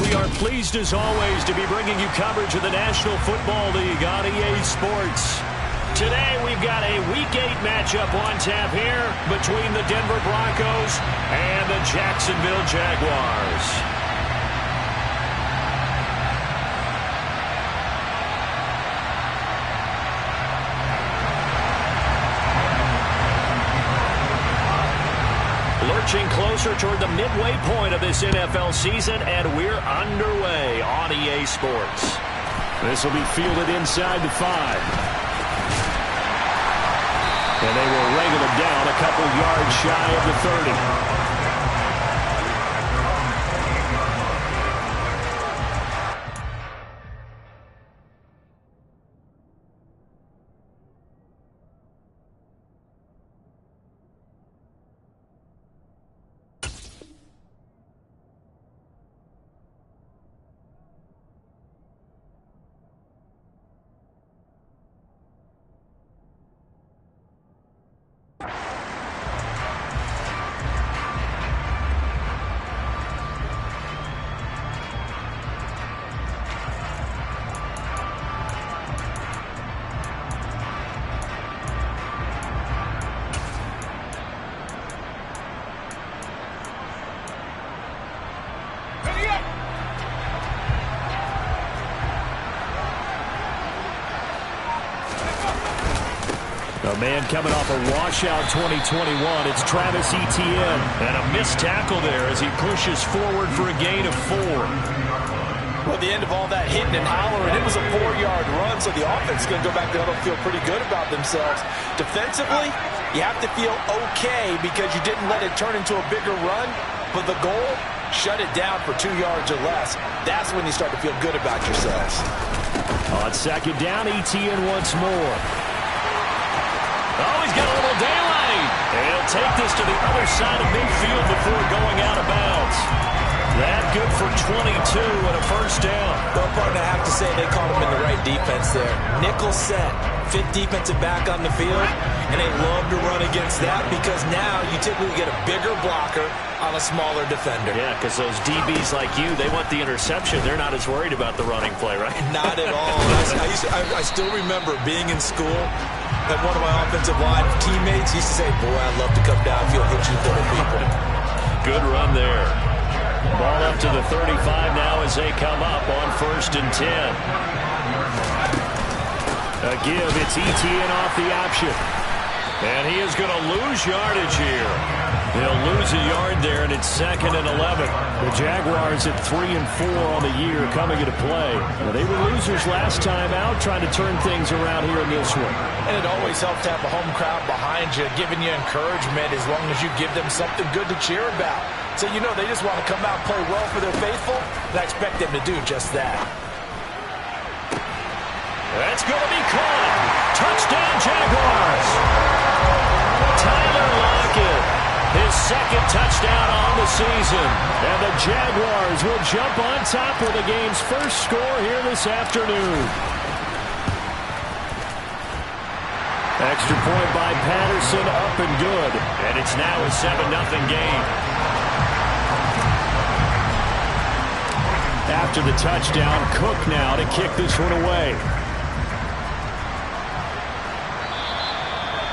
We are pleased as always to be bringing you coverage of the National Football League on EA Sports. Today we've got a Week 8 matchup on tap here between the Denver Broncos and the Jacksonville Jaguars. Lurching closer toward the midway point of this NFL season, and we're underway on EA Sports. This will be fielded inside the 5. And they will wrangle him down a couple yards shy of the 30. A man coming off a washout 2021, it's Travis Etienne. And a missed tackle there as he pushes forward for a gain of 4. Well, at the end of all that hitting and hollering, it was a 4-yard run, so the offense is going to go back to huddle, feel pretty good about themselves. Defensively, you have to feel okay because you didn't let it turn into a bigger run, but the goal, shut it down for 2 yards or less. That's when you start to feel good about yourselves. On second down, Etienne once more. Oh, he's got a little daylight. And he'll take this to the other side of midfield before going out of bounds. That good for 22 and a first down. Well, partner, I have to say they caught him in the right defense there. Nickel set, fit defensive back on the field, and they love to run against that because now you typically get a bigger blocker on a smaller defender. Yeah, because those DBs like you, they want the interception. They're not as worried about the running play, right? Not at all. I still remember being in school. And one of my offensive line teammates used to say, boy, I'd love to come downfield, hit you little people. Good run there. Ball up to the 35 now as they come up on 1st and 10. A give, it's Etienne off the option. And he is going to lose yardage here. They'll lose a yard there, and it's 2nd and 11. The Jaguars at 3 and 4 on the year coming into play. Well, they were losers last time out, trying to turn things around here in this one. And it always helps to have a home crowd behind you, giving you encouragement as long as you give them something good to cheer about. So you know they just want to come out and play well for their faithful, and I expect them to do just that. That's going to be caught. Touchdown, Jaguars. Tyler Lockett, his 2nd touchdown on the season. And the Jaguars will jump on top with the game's first score here this afternoon. Extra point by Patterson, up and good. And it's now a 7-0 game. After the touchdown, Cook now to kick this one away.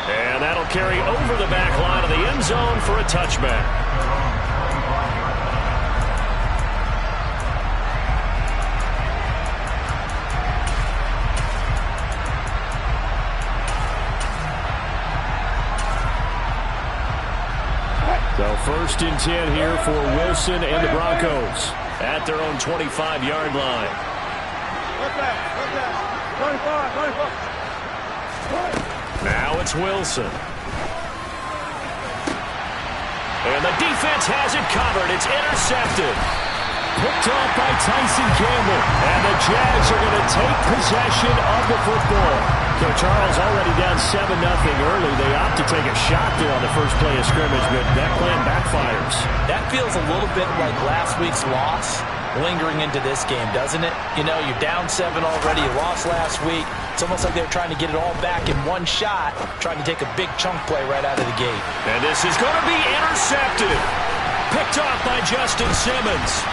And that'll carry over the back line of the end zone for a touchback. So 1st and 10 here for Wilson and the Broncos at their own 25-yard line. Now it's Wilson. And the defense has it covered. It's intercepted. Picked off by Tyson Campbell. And the Jags are going to take possession of the football. So Charles already down 7-0 early. They opt to take a shot there on the first play of scrimmage, but that plan backfires. That feels a little bit like last week's loss lingering into this game, doesn't it? You know, you're down 7 already. You lost last week. It's almost like they're trying to get it all back in one shot, trying to take a big chunk play right out of the gate. And this is going to be intercepted. Picked off by Justin Simmons.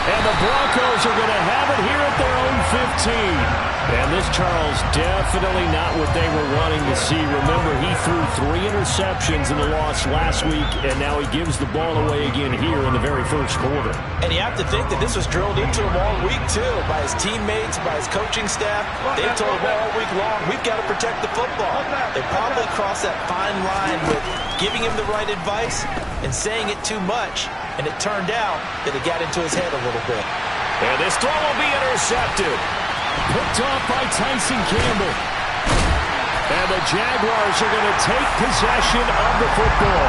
And the Broncos are going to have it here at their own 15. And this, Charles, definitely not what they were wanting to see. Remember, he threw 3 interceptions in the loss last week, and now he gives the ball away again here in the very first quarter. And you have to think that this was drilled into him all week, too, by his teammates, by his coaching staff. They told him all week long, we've got to protect the football. They probably crossed that fine line with giving him the right advice and saying it too much, and it turned out that it got into his head a little bit. And this throw will be intercepted. Picked off by Tyson Campbell. And the Jaguars are going to take possession of the football.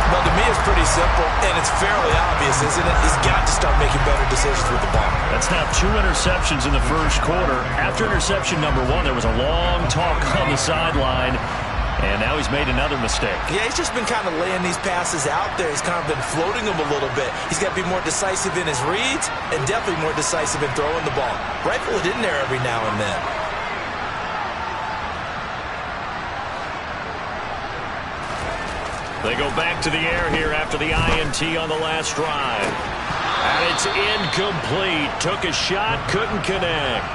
Well, to me, it's pretty simple, and it's fairly obvious, isn't it? He's got to start making better decisions with the ball. That's now 2 interceptions in the first quarter. After interception number 1, there was a long talk on the sideline. And now he's made another mistake. Yeah, he's just been kind of laying these passes out there. He's kind of been floating them a little bit. He's got to be more decisive in his reads and definitely more decisive in throwing the ball. Rifle it in there every now and then. They go back to the air here after the INT on the last drive. And it's incomplete. Took a shot, couldn't connect.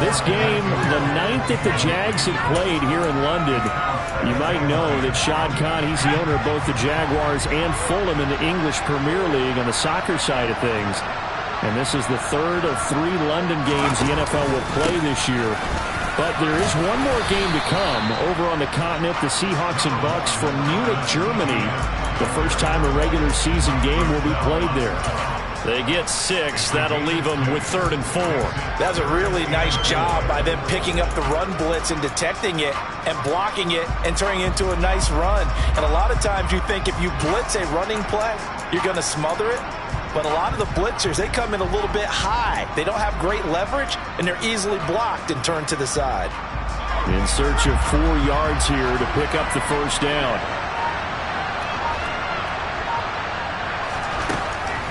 This game, the 9th that the Jags have played here in London. You might know that Shad Khan, he's the owner of both the Jaguars and Fulham in the English Premier League on the soccer side of things. And this is the 3rd of 3 London games the NFL will play this year. But there is one more game to come over on the continent. The Seahawks and Bucks from Munich, Germany. The first time a regular season game will be played there. They get 6. That'll leave them with 3rd and 4. That's a really nice job by them picking up the run blitz and detecting it and blocking it and turning it into a nice run. And a lot of times you think if you blitz a running play, you're going to smother it. But a lot of the blitzers, they come in a little bit high. They don't have great leverage, and they're easily blocked and turned to the side. In search of 4 yards here to pick up the first down.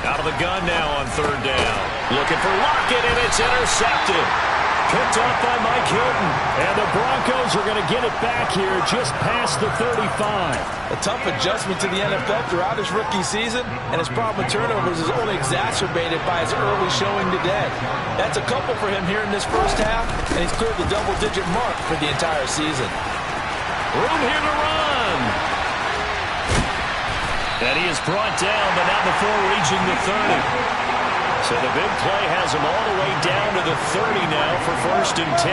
Out of the gun now on 3rd down. Looking for Lockett, and it's intercepted. Picked off by Mike Hilton. And the Broncos are going to get it back here just past the 35. A tough adjustment to the NFL throughout his rookie season, and his problem with turnovers is only exacerbated by his early showing today. That's a couple for him here in this first half, and he's cleared the double-digit mark for the entire season. Room here to run. And he is brought down, but not before reaching the 30. So the big play has him all the way down to the 30 now for 1st and 10.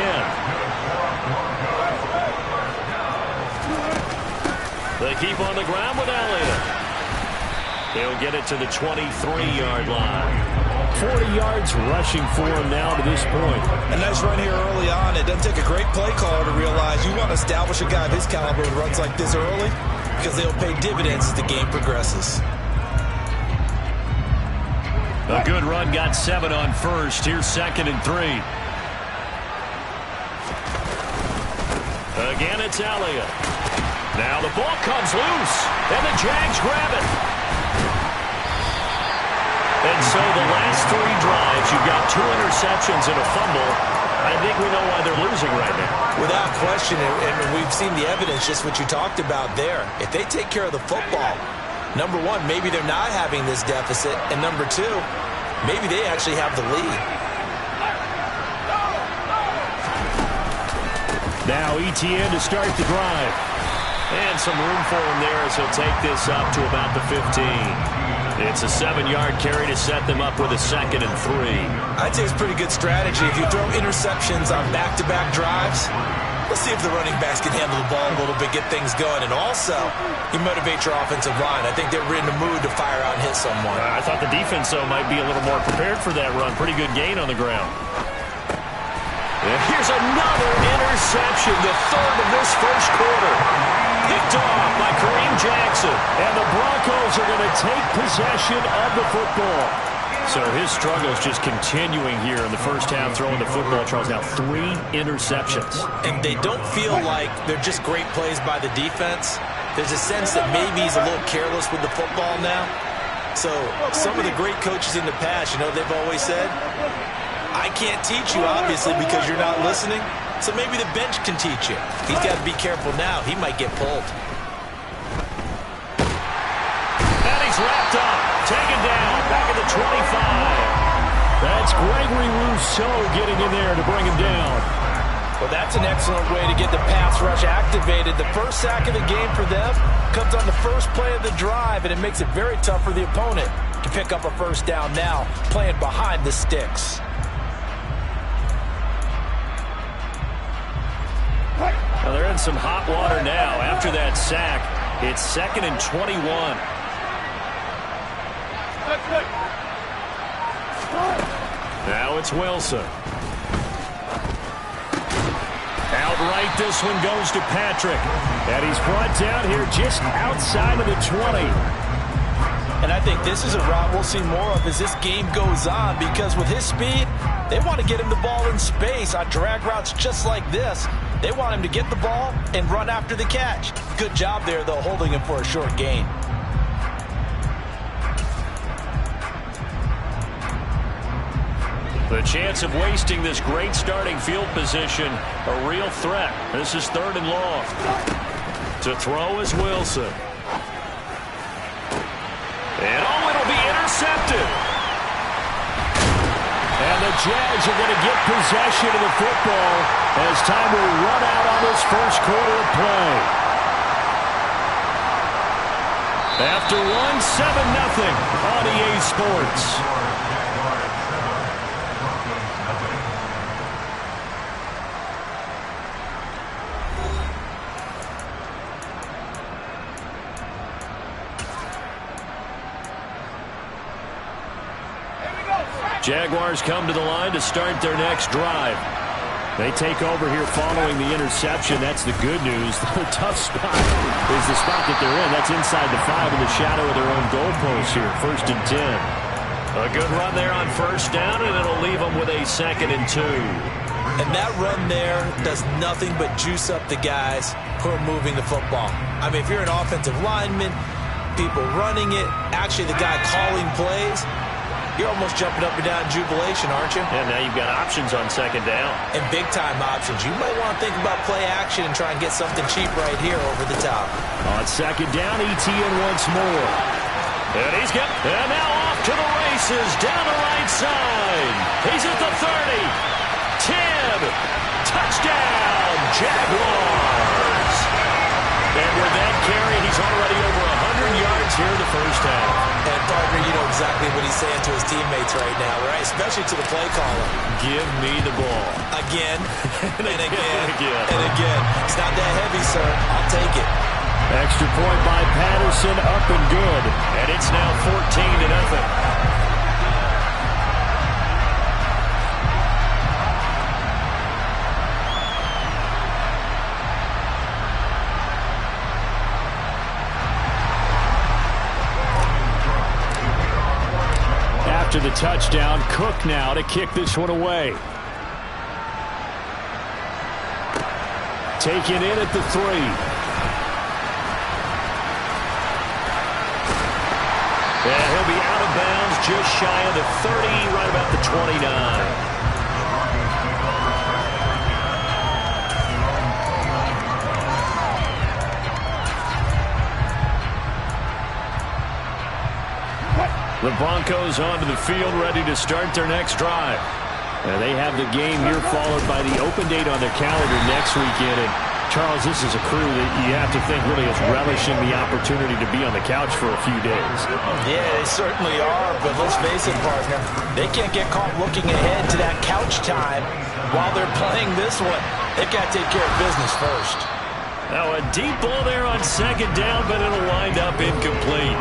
They keep on the ground with Elliott. He'll get it to the 23-yard line. 40 yards rushing for him now to this point. A nice run here early on. It doesn't take a great play caller to realize you want to establish a guy of his caliber with runs like this early because they'll pay dividends as the game progresses. A good run, got 7 on first. Here's 2nd and 3. Again, it's Elliott. Now the ball comes loose, and the Jags grab it. And so the last 3 drives, you've got 2 interceptions and a fumble. I think we know why they're losing right now. Without question, and we've seen the evidence, just what you talked about there. If they take care of the football, number 1, maybe they're not having this deficit, and number 2, maybe they actually have the lead. Now ETN to start the drive. And some room for him there as he'll take this up to about the 15. It's a 7-yard carry to set them up with a 2nd and 3. I'd say it's pretty good strategy. If you throw interceptions on back-to-back drives, let's see if the running backs can handle the ball a little bit, get things going. And also, you motivate your offensive line. I think they're in the mood to fire out and hit someone. I thought the defense, though, might be a little more prepared for that run. Pretty good gain on the ground. And here's another interception, the 3rd of this first quarter. Picked off by Kareem Jackson. And the Broncos are going to take possession of the football. So his struggles just continuing here in the first half, throwing the football. Charles, now 3 interceptions. And they don't feel like they're just great plays by the defense. There's a sense that maybe he's a little careless with the football now. So some of the great coaches in the past, you know, they've always said, I can't teach you, obviously, because you're not listening. So maybe the bench can teach you. He's got to be careful now. He might get pulled. And he's wrapped up, taken down, back at the 25. That's Gregory Rousseau getting in there to bring him down. Well, that's an excellent way to get the pass rush activated. The first sack of the game for them comes on the first play of the drive, and it makes it very tough for the opponent to pick up a first down now, playing behind the sticks. Well, they're in some hot water now. After that sack, it's 2nd and 21. Now it's Wilson. Outright, this one goes to Patrick. And he's brought down here just outside of the 20. And I think this is a route we'll see more of as this game goes on, because with his speed, they want to get him the ball in space on drag routes just like this. They want him to get the ball and run after the catch. Good job there, though, holding him for a short gain. The chance of wasting this great starting field position, a real threat. This is 3rd and long. To throw is Wilson. And it'll be intercepted. And the Jags are going to get possession of the football as time will run out on this first quarter of play. After 1-7-0 on EA Sports. Jaguars come to the line to start their next drive. They take over here following the interception. That's the good news. The tough spot is the spot that they're in. That's inside the 5 in the shadow of their own goalpost here. 1st and 10. A good run there on first down, and it'll leave them with a 2nd and 2. And that run there does nothing but juice up the guys who are moving the football. I mean, if you're an offensive lineman, people running it, actually the guy calling plays, you're almost jumping up and down in jubilation, aren't you? Yeah, now you've got options on 2nd down. And big-time options. You might want to think about play action and try and get something cheap right here over the top. On 2nd down, Etienne once more. And and now off to the races, down the right side. He's at the 30. 10. Touchdown, Jaguars. And with that carry, he's already over 100 yards here in the first half. And, partner, you know exactly what he's saying to his teammates right now, right? Especially to the play caller. Give me the ball. Again, and again, and again. It's not that heavy, sir. I'll take it. Extra point by Patterson, up and good. And it's now 14-0. After the touchdown, Cook now to kick this one away. Taken in at the 3. And he'll be out of bounds just shy of the 30, right about the 29. The Broncos onto the field, ready to start their next drive. And they have the game here followed by the open date on their calendar next weekend. And Charles, this is a crew that you have to think really is relishing the opportunity to be on the couch for a few days. Yeah, they certainly are, but let's face it, partner. They can't get caught looking ahead to that couch time while they're playing this one. They've got to take care of business first. Now a deep ball there on 2nd down, but it'll wind up incomplete.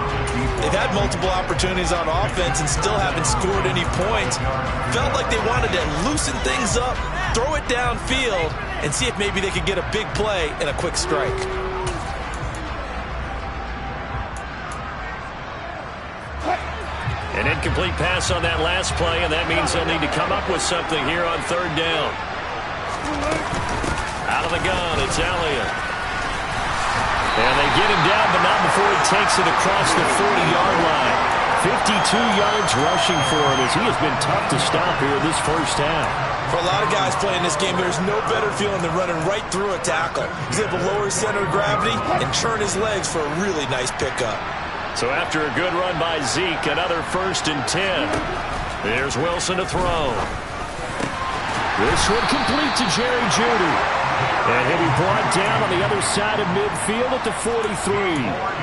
They've had multiple opportunities on offense and still haven't scored any points. Felt like they wanted to loosen things up, throw it downfield, and see if maybe they could get a big play and a quick strike. An incomplete pass on that last play, and that means they'll need to come up with something here on 3rd down. Out of the gun, it's Elliott. And they get him down, but not before he takes it across the 40-yard line. 52 yards rushing for him as he has been tough to stop here this first half. For a lot of guys playing this game, there's no better feeling than running right through a tackle. He's able to lower his center of gravity and churn his legs for a really nice pickup. So after a good run by Zeke, another 1st and 10. There's Wilson to throw. This one complete to Jerry Jeudy. And he'll be brought down on the other side of midfield at the 43.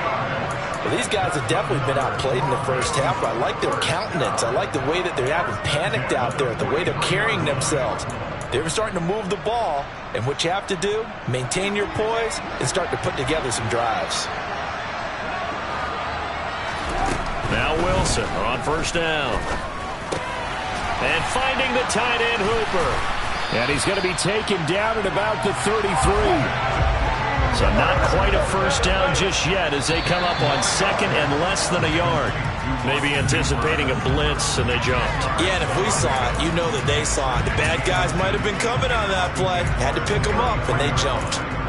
Well, these guys have definitely been outplayed in the first half, but I like their countenance. I like the way that they're having panicked out there, the way they're carrying themselves. They're starting to move the ball, and what you have to do, maintain your poise and start to put together some drives. Now Wilson on 1st down. And finding the tight end Hooper. And he's going to be taken down at about the 33. So not quite a 1st down just yet as they come up on 2nd and less than a yard. Maybe anticipating a blitz, and they jumped. Yeah, and if we saw it, you know that they saw it. The bad guys might have been coming on that play. Had to pick them up, and they jumped.